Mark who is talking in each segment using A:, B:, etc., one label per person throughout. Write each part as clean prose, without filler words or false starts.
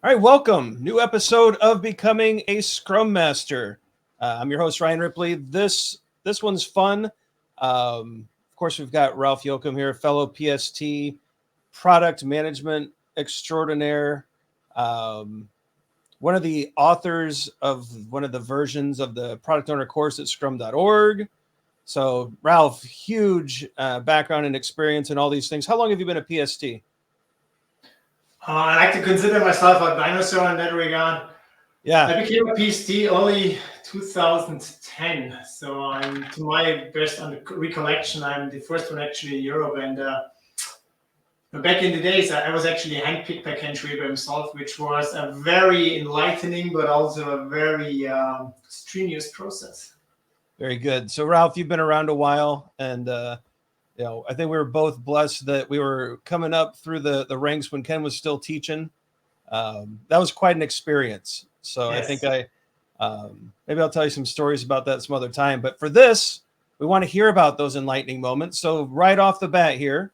A: All right, welcome. New episode of Becoming a Scrum Master. I'm your host, Ryan Ripley. This one's fun. Of course, we've got Ralph Jocham here, fellow PST, product management extraordinaire, one of the authors of one of the versions of the product owner course at scrum.org. So, Ralph, huge background and experience in all these things. How long have you been a PST?
B: I like to consider myself a dinosaur in that regard.
A: Yeah.
B: I became a PST only 2010. So I'm, to my best recollection, I'm the first one actually in Europe. And back in the days, I was actually handpicked by Ken Schwaber himself, which was a very enlightening, but also a very strenuous process.
A: Very good. So, Ralph, you've been around a while, and I think we were both blessed that we were coming up through the ranks when Ken was still teaching. That was quite an experience. So yes. I think maybe I'll tell you some stories about that some other time. But for this, we want to hear about those enlightening moments. So right off the bat here,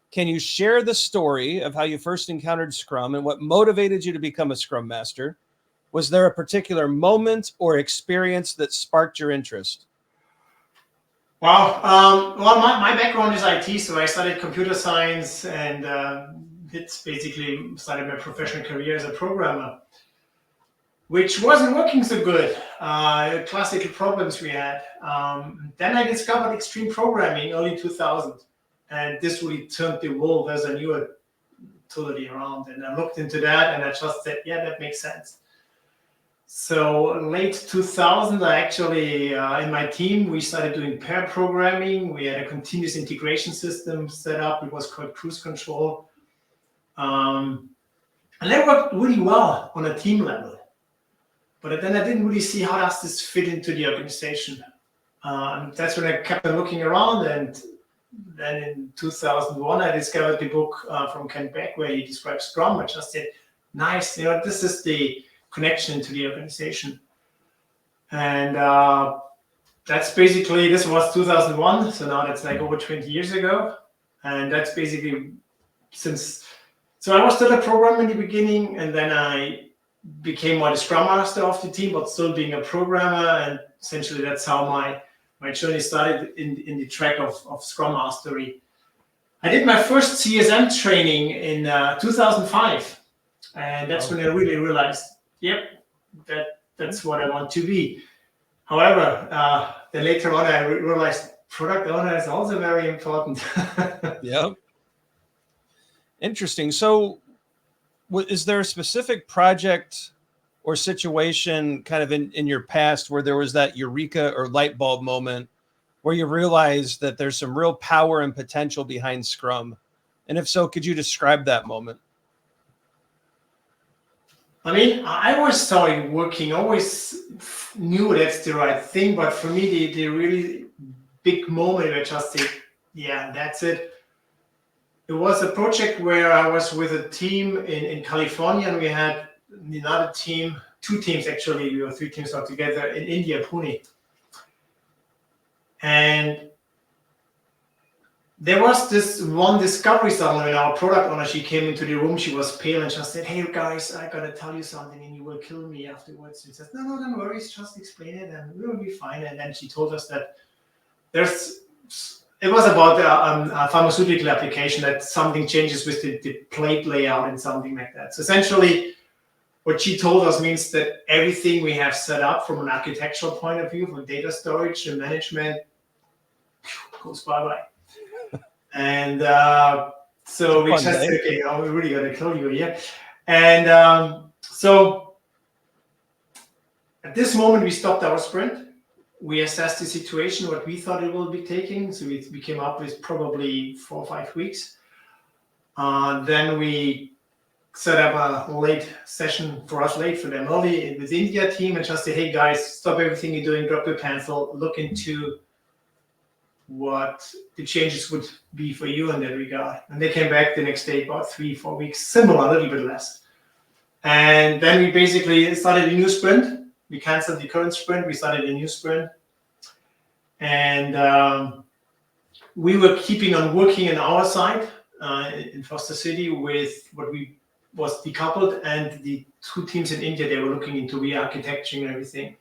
A: can you share the story of how you first encountered Scrum and what motivated you to become a Scrum Master? Was there a particular moment or experience that sparked your interest?
B: Wow. Well, my background is IT, so I studied computer science and it's basically started my professional career as a programmer, which wasn't working so good. Classical problems we had. Then I discovered extreme programming early 2000, and this really turned the world as I knew it totally around. And I looked into that, and I just said, yeah, that makes sense. So late 2000, I actually, in my team, we started doing pair programming. We had a continuous integration system set up. It was called cruise control. And that worked really well on a team level. But then I didn't really see how does this fit into the organization. That's when I kept on looking around. And then in 2001, I discovered the book from Ken Beck where he describes Scrum. I just said, nice, this is the connection to the organization. And that's basically, this was 2001, so now that's like over 20 years ago. And that's basically so I was still a programmer in the beginning, and then I became more the Scrum Master of the team, but still being a programmer. And essentially that's how my journey started in the track of Scrum Mastery. I did my first CSM training in 2005. And that's when I really realized, yep, that's what I want to be. However, then later on, I realized product owner is also very important.
A: Yep. Interesting. So is there a specific project or situation kind of in your past where there was that eureka or light bulb moment where you realized that there's some real power and potential behind Scrum? And if so, could you describe that moment?
B: I mean, I always started working, always knew that's the right thing. But for me, the really big moment, I just said, yeah, that's it. It was a project where I was with a team in California, and we had another team, two teams actually, we were three teams all together in India, Pune. And there was this one discovery suddenly when our product owner, she came into the room, she was pale and just said, hey guys, I gotta tell you something and you will kill me afterwards. She says, no, don't worry, just explain it and we will be fine. And then she told us that it was about a pharmaceutical application that something changes with the plate layout and something like that. So essentially what she told us means that everything we have set up from an architectural point of view, from data storage and management, goes bye-bye. And so we just said, okay, we really got to kill you here. And so at this moment, we stopped our sprint. We assessed the situation, what we thought it will be taking. So we came up with probably 4 or 5 weeks. Then we set up a late session for us, late for them early with the India team, and just say, hey guys, stop everything you're doing, drop your pencil, look into what the changes would be for you in that regard. And they came back the next day, about 3 or 4 weeks, similar, a little bit less. And then we basically started a new sprint. We canceled the current sprint. We started a new sprint. And we were keeping on working on our side in Foster City with what we was decoupled, and the two teams in India, they were looking into re-architecting and everything.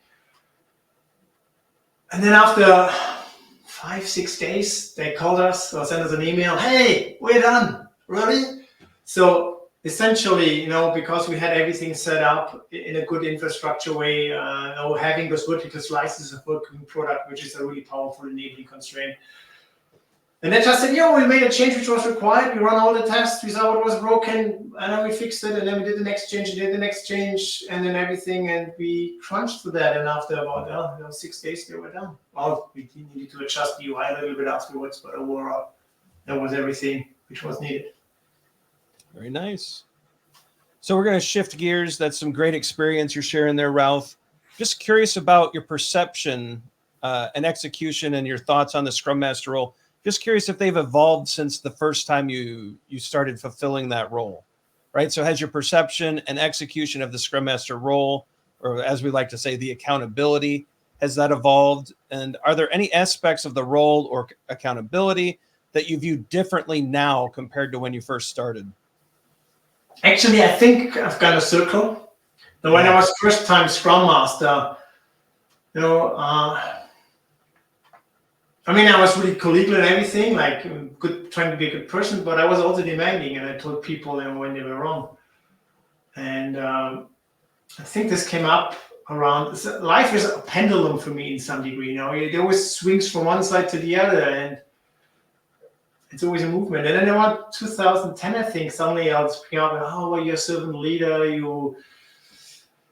B: And then after 5-6 days, they called us or sent us an email. Hey, we're done. Really? So essentially, because we had everything set up in a good infrastructure way, having those vertical slices of working product, which is a really powerful enabling constraint. And they just said, we made a change which was required. We run all the tests. We saw what was broken, and then we fixed it. And then we did the next change, and then everything. And we crunched for that. And after about 6 days, they were done. Well, we needed to adjust the UI a little bit afterwards, but overall, that was everything which was needed.
A: Very nice. So we're going to shift gears. That's some great experience you're sharing there, Ralph. Just curious about your perception and execution and your thoughts on the Scrum Master role. Just curious if they've evolved since the first time you started fulfilling that role, right? So has your perception and execution of the Scrum Master role, or as we like to say, the accountability, has that evolved? And are there any aspects of the role or accountability that you view differently now compared to when you first started?
B: Actually, I think I've got a circle. When I was first time Scrum Master, I was really collegial and everything, like trying to be a good person, but I was also demanding, and I told people when they were wrong. And I think this came up around, life is a pendulum for me in some degree. It always swings from one side to the other, and it's always a movement. And then around 2010, I think, suddenly I was picking up, you're a servant leader, you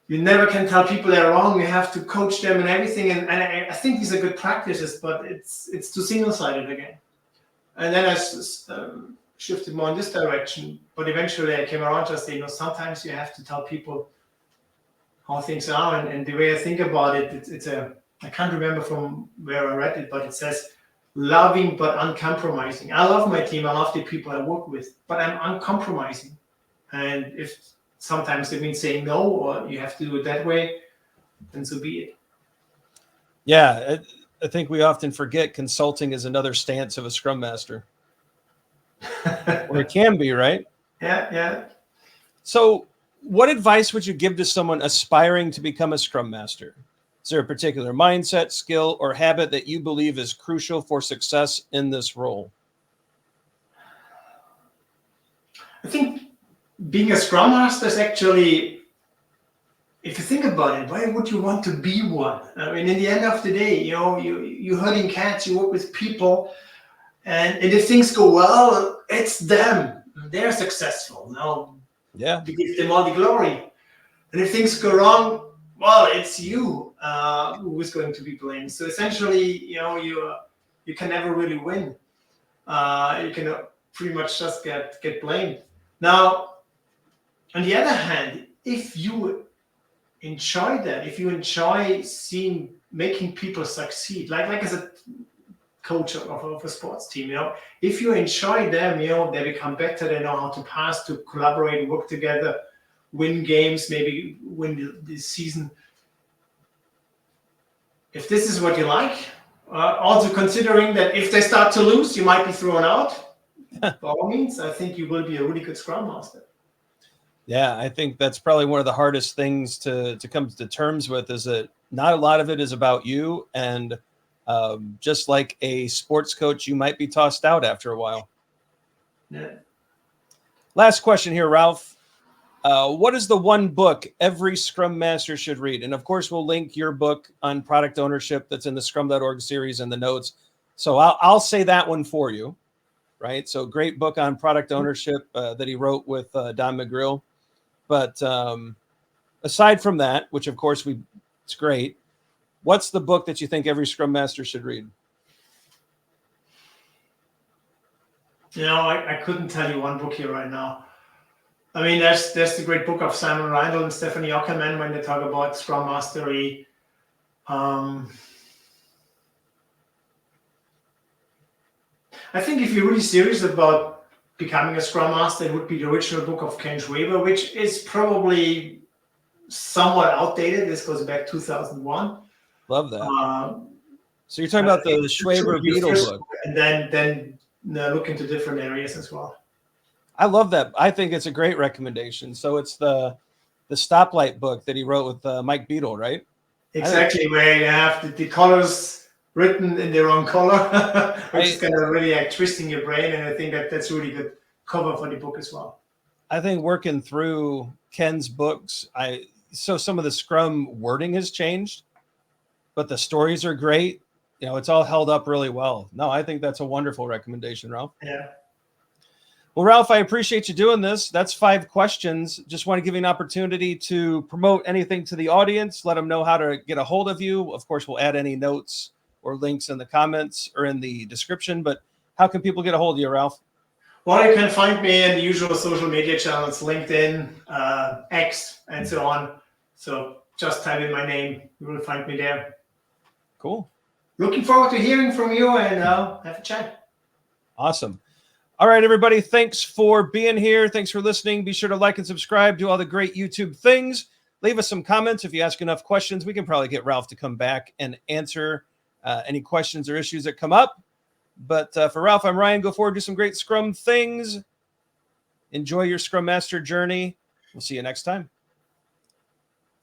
B: never can tell people they're wrong. You have to coach them and everything. And I think these are good practices, but it's too single-sided again. And then I shifted more in this direction. But eventually I came around just saying, sometimes you have to tell people how things are. And the way I think about it, I can't remember from where I read it, but it says, loving but uncompromising. I love my team. I love the people I work with, but I'm uncompromising. And if sometimes it means saying no, or you have to do it that way, then so be it.
A: Yeah, I think we often forget consulting is another stance of a Scrum Master. Or it can be, right?
B: Yeah.
A: So what advice would you give to someone aspiring to become a Scrum Master? Is there a particular mindset, skill, or habit that you believe is crucial for success in this role?
B: I think being a Scrum Master is actually, if you think about it, why would you want to be one? In the end of the day, you're herding cats, you work with people, and if things go well, it's them. They're successful.
A: Yeah.
B: You give them all the glory. And if things go wrong, well, it's you who is going to be blamed. So essentially, you can never really win. You can pretty much just get blamed. Now, on the other hand, if you enjoy that, if you enjoy making people succeed, like as a coach of a sports team, if you enjoy them, they become better, they know how to pass, to collaborate, work together, win games, maybe win the season. If this is what you like, also considering that if they start to lose, you might be thrown out. By all means, I think you will be a really good Scrum Master.
A: Yeah, I think that's probably one of the hardest things to come to terms with, is that not a lot of it is about you. And just like a sports coach, you might be tossed out after a while.
B: Yeah.
A: Last question here, Ralph. What is the one book every Scrum Master should read? And of course, we'll link your book on product ownership that's in the scrum.org series in the notes. So I'll say that one for you, right? So great book on product ownership that he wrote with Don McGrill. But aside from that, which of course it's great, what's the book that you think every Scrum Master should read?
B: I couldn't tell you one book here right now. There's the great book of Simon Reindl and Stephanie Jocham when they talk about Scrum Mastery. I think if you're really serious about becoming a Scrum Master, it would be the original book of Ken Schwaber, which is probably somewhat outdated. This goes back 2001.
A: Love that. So you're talking about the Schwaber Beetle book.
B: And then look into different areas as well.
A: I love that. I think it's a great recommendation. So it's the Stoplight book that he wrote with Mike Beadle, right?
B: Exactly, where you have the colors written in the wrong color, which is kind of really like twisting your brain. And I think that that's really good cover for the book as well.
A: I think working through Ken's books, so some of the Scrum wording has changed, but the stories are great. You know, it's all held up really well. No, I think that's a wonderful recommendation, Ralph.
B: Yeah.
A: Well, Ralph, I appreciate you doing this. That's 5 questions. Just want to give you an opportunity to promote anything to the audience, let them know how to get a hold of you. Of course, we'll add any notes or links in the comments or in the description, but how can people get a hold of you, Ralph?
B: Well, you can find me in the usual social media channels, LinkedIn, X, and so on. So just type in my name. You will find me there.
A: Cool.
B: Looking forward to hearing from you and have a chat.
A: Awesome. All right, everybody. Thanks for being here. Thanks for listening. Be sure to like and subscribe. Do all the great YouTube things. Leave us some comments. If you ask enough questions, we can probably get Ralph to come back and answer any questions or issues that come up. But for Ralph, I'm Ryan. Go forward, do some great Scrum things. Enjoy your Scrum Master journey. We'll see you next time.